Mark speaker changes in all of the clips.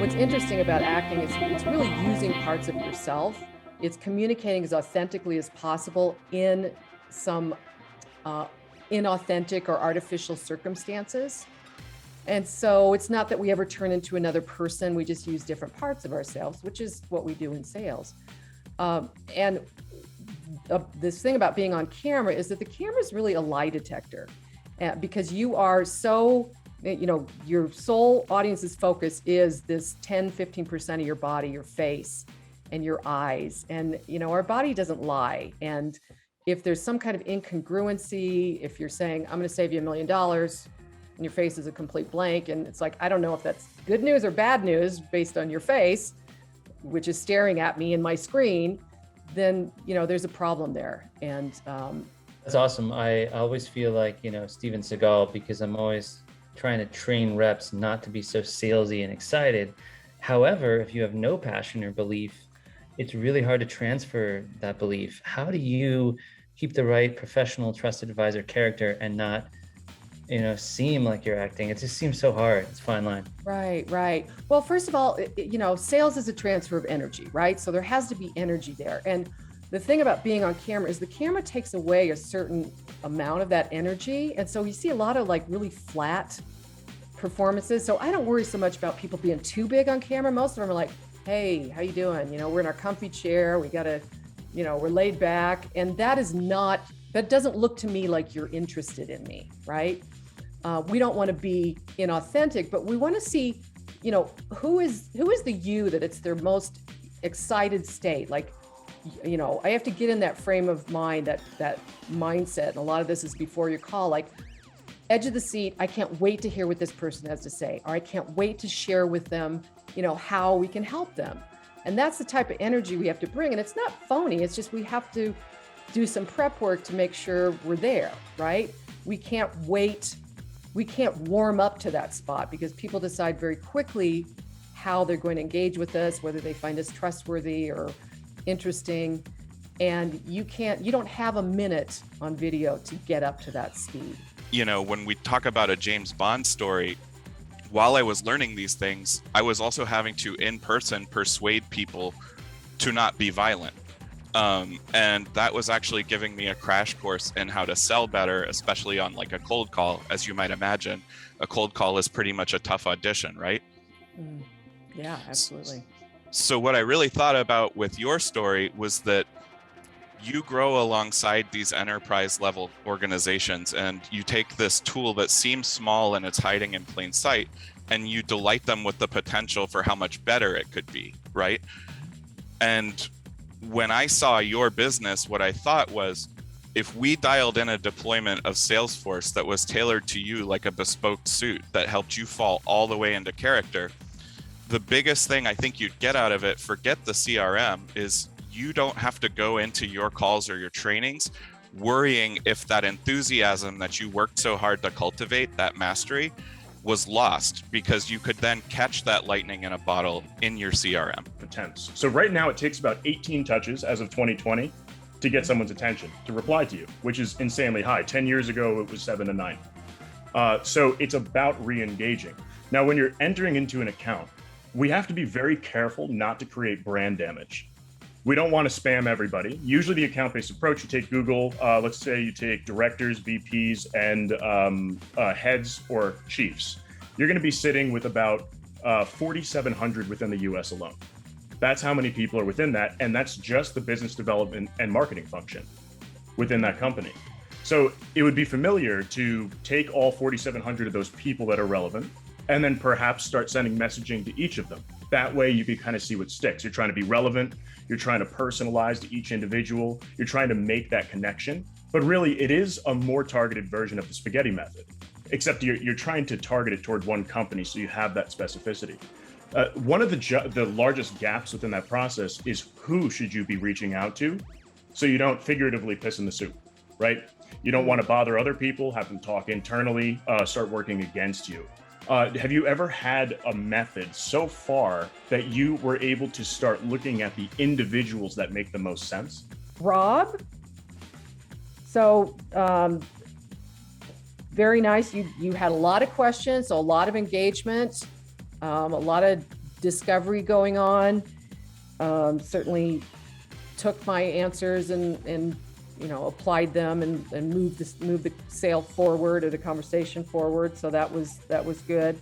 Speaker 1: what's interesting about acting is it's really using parts of yourself. It's communicating as authentically as possible in some inauthentic or artificial circumstances. And so it's not that we ever turn into another person. We just use different parts of ourselves, which is what we do in sales. And this thing about being on camera is that the camera is really a lie detector, because you are so, your sole audience's focus is this 10-15% of your body, your face and your eyes. And, our body doesn't lie. And if there's some kind of incongruency, if you're saying, I'm going to save you $1 million and your face is a complete blank, and it's like, I don't know if that's good news or bad news based on your face, which is staring at me in my screen, then, there's a problem there. And
Speaker 2: that's awesome. I always feel like, Steven Seagal, because I'm always trying to train reps not to be so salesy and excited. However, if you have no passion or belief, it's really hard to transfer that belief. How do you keep the right professional, trusted advisor character and not, seem like you're acting? It just seems so hard. It's a fine line.
Speaker 1: Right. Well, first of all, sales is a transfer of energy, right? So there has to be energy there. And the thing about being on camera is the camera takes away a certain amount of that energy. And so you see a lot of really flat performances. So I don't worry so much about people being too big on camera. Most of them are like, hey, how you doing? We're in our comfy chair. We got to, we're laid back. And that doesn't look to me like you're interested in me, right? We don't want to be inauthentic, but we want to see, who is the you that it's their most excited state. Like, I have to get in that frame of mind, that mindset. And a lot of this is before your call, like edge of the seat. I can't wait to hear what this person has to say, or I can't wait to share with them, how we can help them. And that's the type of energy we have to bring. And it's not phony. It's just, we have to do some prep work to make sure we're there, right? We can't wait. We can't warm up to that spot, because people decide very quickly how they're going to engage with us, whether they find us trustworthy or interesting. And you don't have a minute on video to get up to that speed.
Speaker 3: When we talk about a James Bond story, while I was learning these things, I was also having to, in person, persuade people to not be violent. And that was actually giving me a crash course in how to sell better, especially on a cold call. As you might imagine, a cold call is pretty much a tough audition, right?
Speaker 1: Yeah, absolutely.
Speaker 3: So what I really thought about with your story was that you grow alongside these enterprise level organizations, and you take this tool that seems small and it's hiding in plain sight, and you delight them with the potential for how much better it could be, right? And when I saw your business, what I thought was, if we dialed in a deployment of Salesforce that was tailored to you like a bespoke suit that helped you fall all the way into character, the biggest thing I think you'd get out of it, forget the CRM, is you don't have to go into your calls or your trainings worrying if that enthusiasm that you worked so hard to cultivate, that mastery, was lost, because you could then catch that lightning in a bottle in your CRM.
Speaker 4: Intense. So right now it takes about 18 touches as of 2020 to get someone's attention, to reply to you, which is insanely high. 10 years ago, it was 7 to 9. So it's about re-engaging. Now, when you're entering into an account, we have to be very careful not to create brand damage. We don't want to spam everybody. Usually the account-based approach, you take Google, let's say you take directors, VPs, and heads or chiefs. You're going to be sitting with about 4,700 within the US alone. That's how many people are within that. And that's just the business development and marketing function within that company. So it would be familiar to take all 4,700 of those people that are relevant, and then perhaps start sending messaging to each of them. That way you can kind of see what sticks. You're trying to be relevant. You're trying to personalize to each individual. You're trying to make that connection. But really, it is a more targeted version of the spaghetti method, except you're trying to target it toward one company, so you have that specificity. One of the largest gaps within that process is, who should you be reaching out to so you don't figuratively piss in the soup, right? You don't want to bother other people, have them talk internally, start working against you. Have you ever had a method so far that you were able to start looking at the individuals that make the most sense?
Speaker 1: Rob? So, very nice. You had a lot of questions, so a lot of engagement, a lot of discovery going on. Certainly took my answers and applied them and moved the sale forward or the conversation forward. So that was good.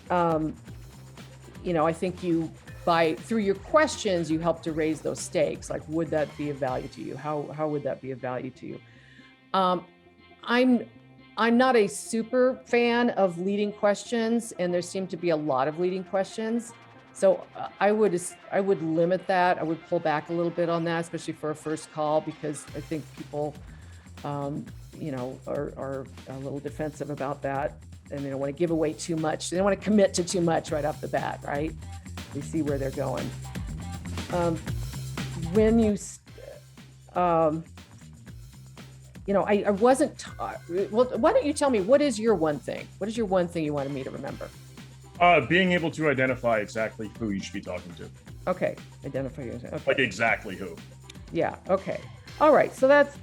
Speaker 1: I think through your questions, you help to raise those stakes. Like, would that be of value to you? How would that be of value to you? I'm not a super fan of leading questions, and there seem to be a lot of leading questions. So I would limit that. I would pull back a little bit on that, especially for a first call, because I think people, are a little defensive about that, and they don't want to give away too much. They don't want to commit to too much right off the bat, right? They see where they're going. When you, I wasn't. Well, why don't you tell me, what is your one thing? What is your one thing you wanted me to remember?
Speaker 4: Being able to identify exactly who you should be talking to.
Speaker 1: Okay, identify. Okay.
Speaker 4: Like exactly who.
Speaker 1: Yeah. Okay. All right. So that's